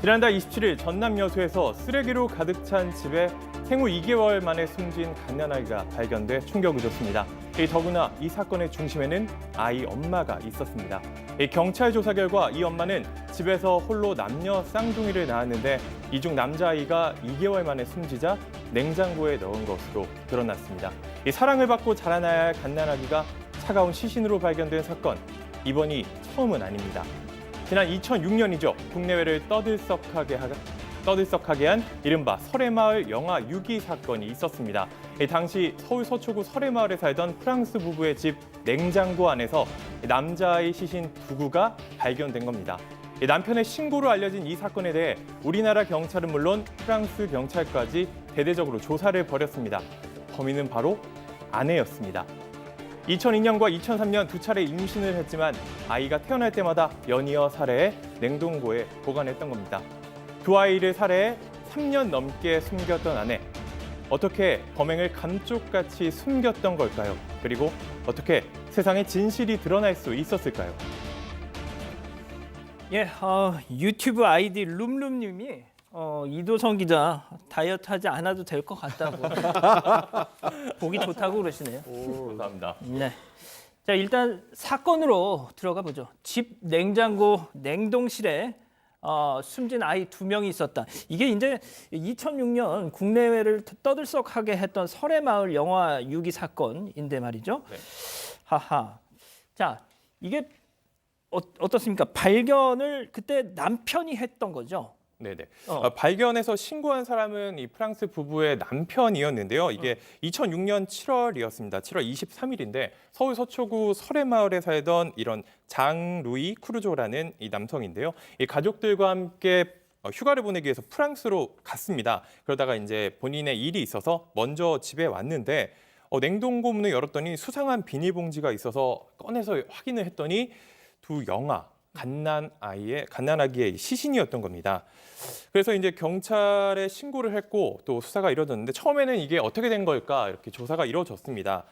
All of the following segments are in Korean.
지난달 27일 전남 여수에서 쓰레기로 가득 찬 집에 생후 2개월 만에 숨진 갓난아기가 발견돼 충격을 줬습니다. 더구나 이 사건의 중심에는 아이 엄마가 있었습니다. 경찰 조사 결과 이 엄마는 집에서 홀로 남녀 쌍둥이를 낳았는데 이 중 남자아이가 2개월 만에 숨지자 냉장고에 넣은 것으로 드러났습니다. 사랑을 받고 자라나야 할 갓난아기가 차가운 시신으로 발견된 사건, 이번이 처음은 아닙니다. 지난 2006년이죠. 국내외를 떠들썩하게 한 이른바 설해마을 영아 유기 사건이 있었습니다. 당시 서울 서초구 설해마을에 살던 프랑스 부부의 집 냉장고 안에서 남자아이 시신 2구가 발견된 겁니다. 남편의 신고로 알려진 이 사건에 대해 우리나라 경찰은 물론 프랑스 경찰까지 대대적으로 조사를 벌였습니다. 범인은 바로 아내였습니다. 2002년과 2003년 두 차례 임신을 했지만 아이가 태어날 때마다 연이어 살해해 냉동고에 보관했던 겁니다. 두 아이를 살해해 3년 넘게 숨겼던 아내. 어떻게 범행을 감쪽같이 숨겼던 걸까요? 그리고 어떻게 세상에 진실이 드러날 수 있었을까요? 유튜브 아이디 룸룸님이 이도성 기자 다이어트 하지 않아도 될 것 같다고 보기 좋다고 그러시네요. 감사합니다. 네. 자, 일단 사건으로 들어가 보죠. 집 냉장고 냉동실에 숨진 아이 2명이 있었다. 이게 이제 2006년 국내외를 떠들썩하게 했던 설해마을 영아 유기 사건인데 말이죠. 네. 하하. 자, 이게 어떻습니까? 발견을 그때 남편이 했던 거죠. 네네. 발견해서 신고한 사람은 이 프랑스 부부의 남편이었는데요. 이게 2006년 7월이었습니다. 7월 23일인데 서울 서초구 설해마을에 살던 이런 장루이 크루조라는 이 남성인데요. 이 가족들과 함께 휴가를 보내기 위해서 프랑스로 갔습니다. 그러다가 이제 본인의 일이 있어서 먼저 집에 왔는데 냉동고 문을 열었더니 수상한 비닐봉지가 있어서 꺼내서 확인을 했더니 두 영아, 갓난아기의 시신이었던 겁니다. 그래서 이제 경찰에 신고를 했고 또 수사가 이루어졌는데 처음에는 이게 어떻게 된 걸까 이렇게 조사가 이루어졌습니다.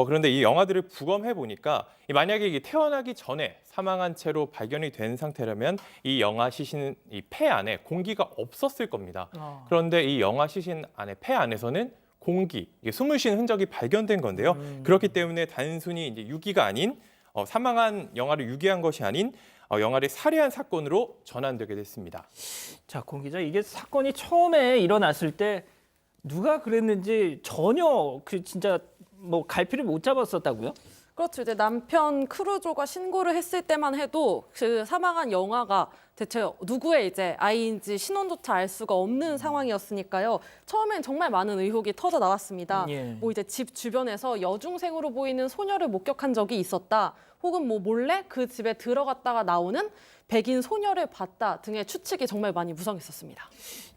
그런데 이 영아들을 부검해 보니까 만약에 이게 태어나기 전에 사망한 채로 발견이 된 상태라면 이 영아 시신 이 폐 안에 공기가 없었을 겁니다. 그런데 이 영아 시신 안에 폐 안에서는 공기, 이게 숨을 쉬는 흔적이 발견된 건데요. 그렇기 때문에 단순히 이제 유기가 아닌 사망한 영아를 유기한 것이 아닌 영아를 살해한 사건으로 전환되게 됐습니다. 자, 공 기자, 이게 사건이 처음에 일어났을 때 누가 그랬는지 전혀 진짜 갈피를 못 잡았었다고요? 그렇죠. 이제 남편 크루조가 신고를 했을 때만 해도 그 사망한 영아가 대체 누구의 이제 아이인지 신원조차 알 수가 없는 상황이었으니까요. 처음엔 정말 많은 의혹이 터져 나왔습니다. 예. 이제 집 주변에서 여중생으로 보이는 소녀를 목격한 적이 있었다. 혹은 몰래 그 집에 들어갔다가 나오는 백인 소녀를 봤다 등의 추측이 정말 많이 무성했었습니다.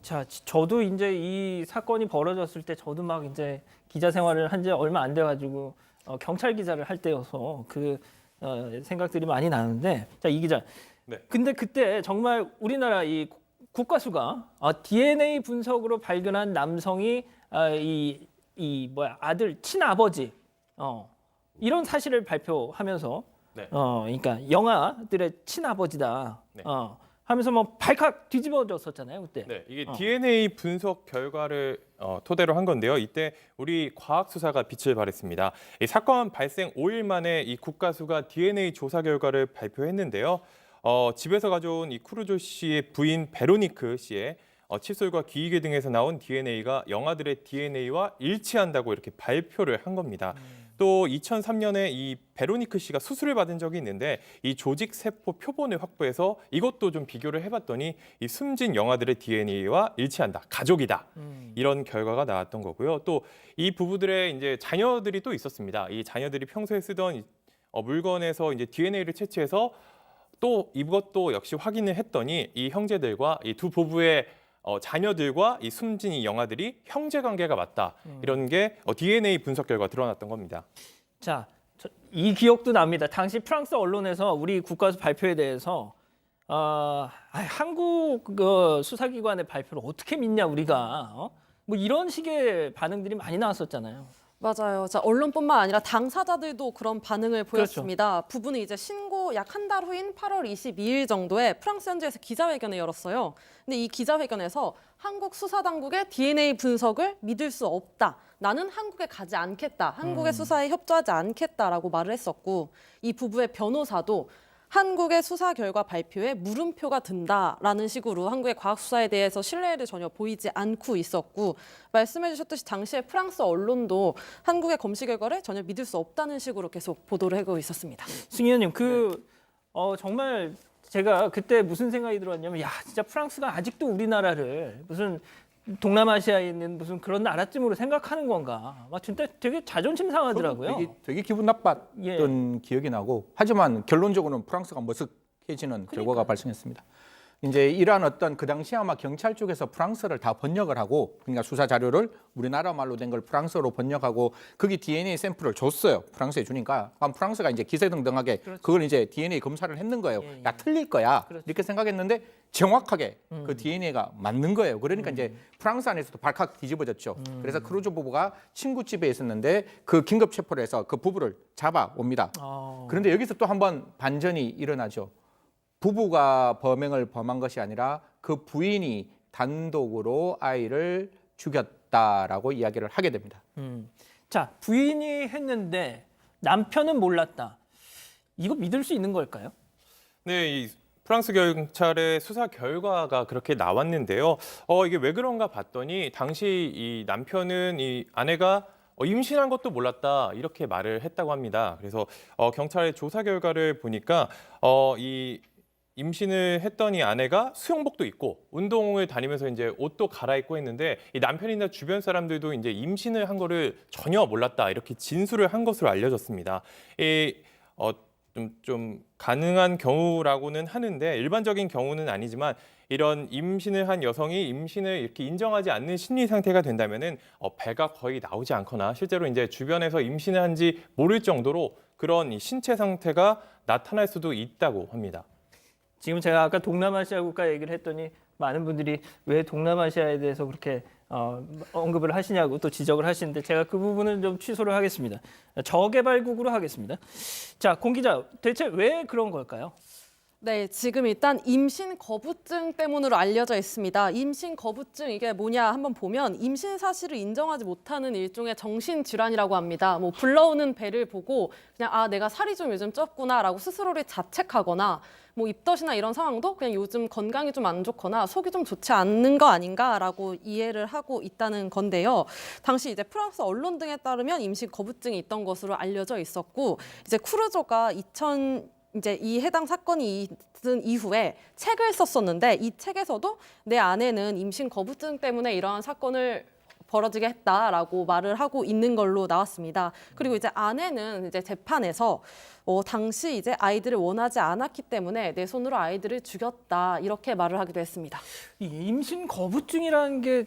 자, 저도 이제 이 사건이 벌어졌을 때 저도 막 이제 기자 생활을 한 지 얼마 안 돼가지고 경찰 기자를 할 때여서 생각들이 많이 나는데, 자, 이 기자. 네. 근데 그때 정말 우리나라 이 국가수가 DNA 분석으로 발견한 남성이 아들 친아버지 이런 사실을 발표하면서 네. 그러니까 영아들의 친아버지다. 네. 하면서 발칵 뒤집어졌었잖아요, 그때. 네, 이게 DNA 분석 결과를 토대로 한 건데요. 이때 우리 과학수사가 빛을 발했습니다. 이 사건 발생 5일 만에 이 국가수가 DNA 조사 결과를 발표했는데요. 집에서 가져온 이 크루조 씨의 부인 베로니크 씨의 칫솔과 귀이개 등에서 나온 DNA가 영아들의 DNA와 일치한다고 이렇게 발표를 한 겁니다. 또 2003년에 이 베로니크 씨가 수술을 받은 적이 있는데 이 조직 세포 표본을 확보해서 이것도 좀 비교를 해봤더니 이 숨진 영아들의 DNA와 일치한다, 가족이다 이런 결과가 나왔던 거고요. 또 이 부부들의 이제 자녀들이 또 있었습니다. 이 자녀들이 평소에 쓰던 물건에서 이제 DNA를 채취해서 또 이것도 역시 확인을 했더니 이 형제들과 이 두 부부의 자녀들과 이 숨진 이 영아들이 형제 관계가 맞다. 이런 게 DNA 분석 결과 드러났던 겁니다. 자, 이 기억도 납니다. 당시 프랑스 언론에서 우리 국가수 발표에 대해서 한국 수사기관의 발표를 어떻게 믿냐 우리가 이런 식의 반응들이 많이 나왔었잖아요. 맞아요. 자, 언론뿐만 아니라 당사자들도 그런 반응을 보였습니다. 그렇죠. 부부는 이제 신고 그리고 약 한 달 후인 8월 22일 정도에 프랑스 현지에서 기자회견을 열었어요. 근데 이 기자회견에서 한국 수사당국의 DNA 분석을 믿을 수 없다. 나는 한국에 가지 않겠다. 한국의 수사에 협조하지 않겠다라고 말을 했었고 이 부부의 변호사도 한국의 수사 결과 발표에 물음표가 든다라는 식으로 한국의 과학 수사에 대해서 신뢰를 전혀 보이지 않고 있었고 말씀해 주셨듯이 당시에 프랑스 언론도 한국의 검시 결과를 전혀 믿을 수 없다는 식으로 계속 보도를 하고 있었습니다. 승 의원님, 정말 제가 그때 무슨 생각이 들었냐면, 야, 진짜 프랑스가 아직도 우리나라를 무슨 동남아시아에 있는 무슨 그런 나라쯤으로 생각하는 건가? 막 진짜 되게 자존심 상하더라고요. 되게 기분 나빴던 기억이 나고 하지만 결론적으로는 프랑스가 머쓱해지는 결과가 발생했습니다. 이제 이러한 어떤 그 당시 아마 경찰 쪽에서 프랑스를 다 번역을 하고 그러니까 수사 자료를 우리나라 말로 된 걸 프랑스어로 번역하고 거기 DNA 샘플을 줬어요. 프랑스에 주니까 그럼 프랑스가 이제 기세등등하게 그걸 이제 DNA 검사를 했는 거예요. 야 틀릴 거야 이렇게 생각했는데 정확하게 그 DNA가 맞는 거예요. 그러니까 이제 프랑스 안에서도 발칵 뒤집어졌죠. 그래서 크루즈 부부가 친구 집에 있었는데 그 긴급 체포를 해서 그 부부를 잡아옵니다. 그런데 여기서 또 한번 반전이 일어나죠. 부부가 범행을 범한 것이 아니라 그 부인이 단독으로 아이를 죽였다라고 이야기를 하게 됩니다. 자, 부인이 했는데 남편은 몰랐다. 이거 믿을 수 있는 걸까요? 네, 이 프랑스 경찰의 수사 결과가 그렇게 나왔는데요. 이게 왜 그런가 봤더니 당시 이 남편은 이 아내가 임신한 것도 몰랐다 이렇게 말을 했다고 합니다. 그래서 경찰의 조사 결과를 보니까 이 임신을 했던 이 아내가 수영복도 입고 운동을 다니면서 이제 옷도 갈아입고 했는데 이 남편이나 주변 사람들도 이제 임신을 한 거를 전혀 몰랐다 이렇게 진술을 한 것으로 알려졌습니다. 좀 가능한 경우라고는 하는데 일반적인 경우는 아니지만 이런 임신을 한 여성이 임신을 이렇게 인정하지 않는 심리 상태가 된다면은 배가 거의 나오지 않거나 실제로 이제 주변에서 임신을 한지 모를 정도로 그런 이 신체 상태가 나타날 수도 있다고 합니다. 지금 제가 아까 동남아시아 국가 얘기를 했더니 많은 분들이 왜 동남아시아에 대해서 그렇게 언급을 하시냐고 또 지적을 하시는데 제가 그 부분은 좀 취소를 하겠습니다. 저개발국으로 하겠습니다. 자, 공 기자, 대체 왜 그런 걸까요? 네, 지금 일단 임신 거부증 때문으로 알려져 있습니다. 임신 거부증 이게 뭐냐 한번 보면 임신 사실을 인정하지 못하는 일종의 정신 질환이라고 합니다. 뭐 불러오는 배를 보고 그냥 내가 살이 좀 요즘 쪘구나라고 스스로를 자책하거나 뭐 입덧이나 이런 상황도 그냥 요즘 건강이 좀 안 좋거나 속이 좀 좋지 않는 거 아닌가라고 이해를 하고 있다는 건데요. 당시 이제 프랑스 언론 등에 따르면 임신 거부증이 있던 것으로 알려져 있었고 이제 크루조가 이제 이 해당 사건이 있은 이후에 책을 썼었는데 이 책에서도 내 아내는 임신 거부증 때문에 이러한 사건을 벌어지게 했다라고 말을 하고 있는 걸로 나왔습니다. 그리고 이제 아내는 이제 재판에서 당시 이제 아이들을 원하지 않았기 때문에 내 손으로 아이들을 죽였다 이렇게 말을 하기도 했습니다. 이 임신 거부증이라는 게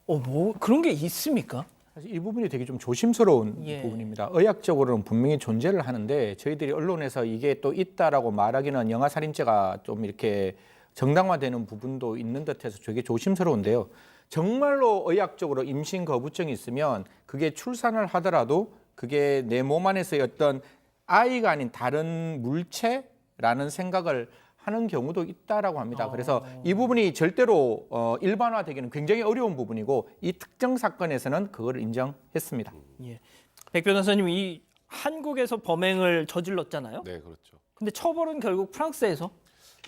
뭐 그런 게 있습니까? 사실 이 부분이 되게 좀 조심스러운 부분입니다. 의학적으로는 분명히 존재를 하는데 저희들이 언론에서 이게 또 있다라고 말하기는 영아살인죄가 좀 이렇게 정당화되는 부분도 있는 듯해서 되게 조심스러운데요. 정말로 의학적으로 임신 거부증이 있으면 그게 출산을 하더라도 그게 내 몸 안에서의 어떤 아이가 아닌 다른 물체라는 생각을 하는 경우도 있다라고 합니다. 그래서 이 부분이 절대로 일반화되기는 굉장히 어려운 부분이고 이 특정 사건에서는 그걸 인정했습니다. 예. 백 변호사님, 이 한국에서 범행을 저질렀잖아요. 네, 그렇죠. 근데 처벌은 결국 프랑스에서.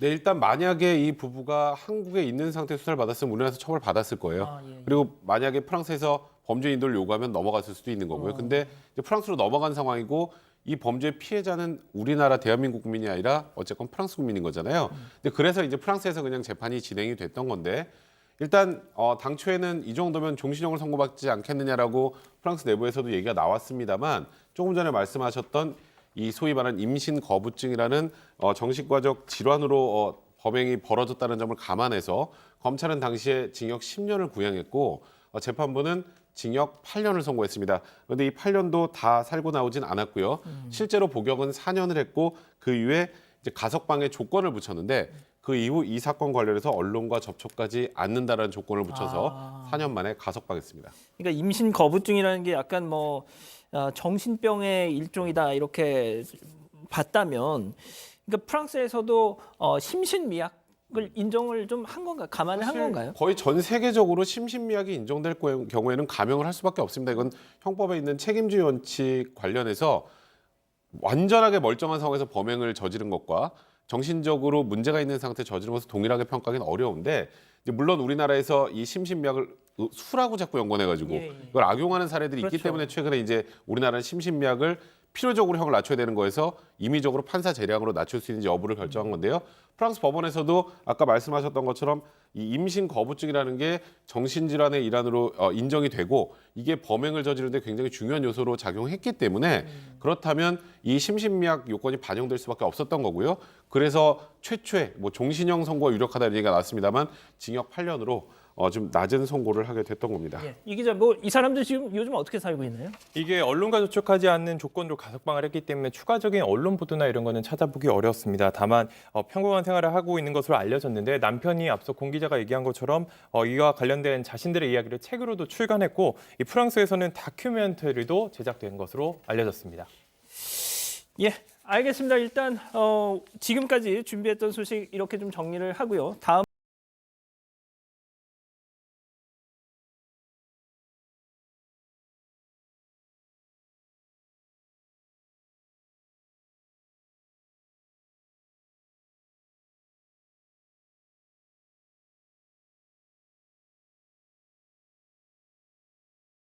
네, 일단 만약에 이 부부가 한국에 있는 상태에서 수사를 받았으면 우리나라에서 처벌 받았을 거예요. 그리고 만약에 프랑스에서 범죄 인도를 요구하면 넘어갔을 수도 있는 거고요. 근데 이제 프랑스로 넘어간 상황이고 이 범죄 피해자는 우리나라 대한민국 국민이 아니라 어쨌건 프랑스 국민인 거잖아요. 근데 그래서 이제 프랑스에서 그냥 재판이 진행이 됐던 건데 일단 당초에는 이 정도면 종신형을 선고받지 않겠느냐라고 프랑스 내부에서도 얘기가 나왔습니다만 조금 전에 말씀하셨던 이 소위 말하는 임신 거부증이라는 정신과적 질환으로 범행이 벌어졌다는 점을 감안해서 검찰은 당시에 징역 10년을 구형했고 재판부는 징역 8년을 선고했습니다. 그런데 이 8년도 다 살고 나오진 않았고요. 실제로 복역은 4년을 했고 그 이후에 이제 가석방의 조건을 붙였는데 그 이후 이 사건 관련해서 언론과 접촉하지 않는다라는 조건을 붙여서 4년 만에 가석방했습니다. 그러니까 임신 거부증이라는 게 약간 뭐 정신병의 일종이다 이렇게 봤다면 그러니까 프랑스에서도 심신미약을 인정을 좀 한 건가요? 감안을 한 건가요? 거의 전 세계적으로 심신미약이 인정될 경우에는 감형을 할 수밖에 없습니다. 이건 형법에 있는 책임주의 원칙 관련해서 완전하게 멀쩡한 상황에서 범행을 저지른 것과 정신적으로 문제가 있는 상태 저지른 것을 동일하게 평가하기는 어려운데, 이제 물론 우리나라에서 이 심신미약을 수라고 자꾸 연관해가지고 예, 예. 이걸 악용하는 사례들이 있기 그렇죠. 때문에 최근에 이제 우리나라는 심신미약을 필요적으로 형을 낮춰야 되는 거에서 임의적으로 판사 재량으로 낮출 수 있는지 여부를 결정한 건데요. 프랑스 법원에서도 아까 말씀하셨던 것처럼 이 임신 거부증이라는 게 정신질환의 일환으로 인정이 되고 이게 범행을 저지르는데 굉장히 중요한 요소로 작용했기 때문에 그렇다면 이 심신미약 요건이 반영될 수밖에 없었던 거고요. 그래서 최초에 뭐 종신형 선고가 유력하다는 얘기가 나왔습니다만 징역 8년으로 좀 낮은 선고를 하게 됐던 겁니다. 예. 이 기자, 뭐 이 사람들 지금 요즘 어떻게 살고 있나요? 이게 언론과 접촉하지 않는 조건으로 가석방을 했기 때문에 추가적인 언론 보도나 이런 거는 찾아보기 어렵습니다. 다만 평범한 생활을 하고 있는 것으로 알려졌는데 남편이 앞서 공 기자가 얘기한 것처럼 이와 관련된 자신들의 이야기를 책으로도 출간했고 이 프랑스에서는 다큐멘터리도 제작된 것으로 알려졌습니다. 예, 알겠습니다. 일단 지금까지 준비했던 소식 이렇게 좀 정리를 하고요. 다음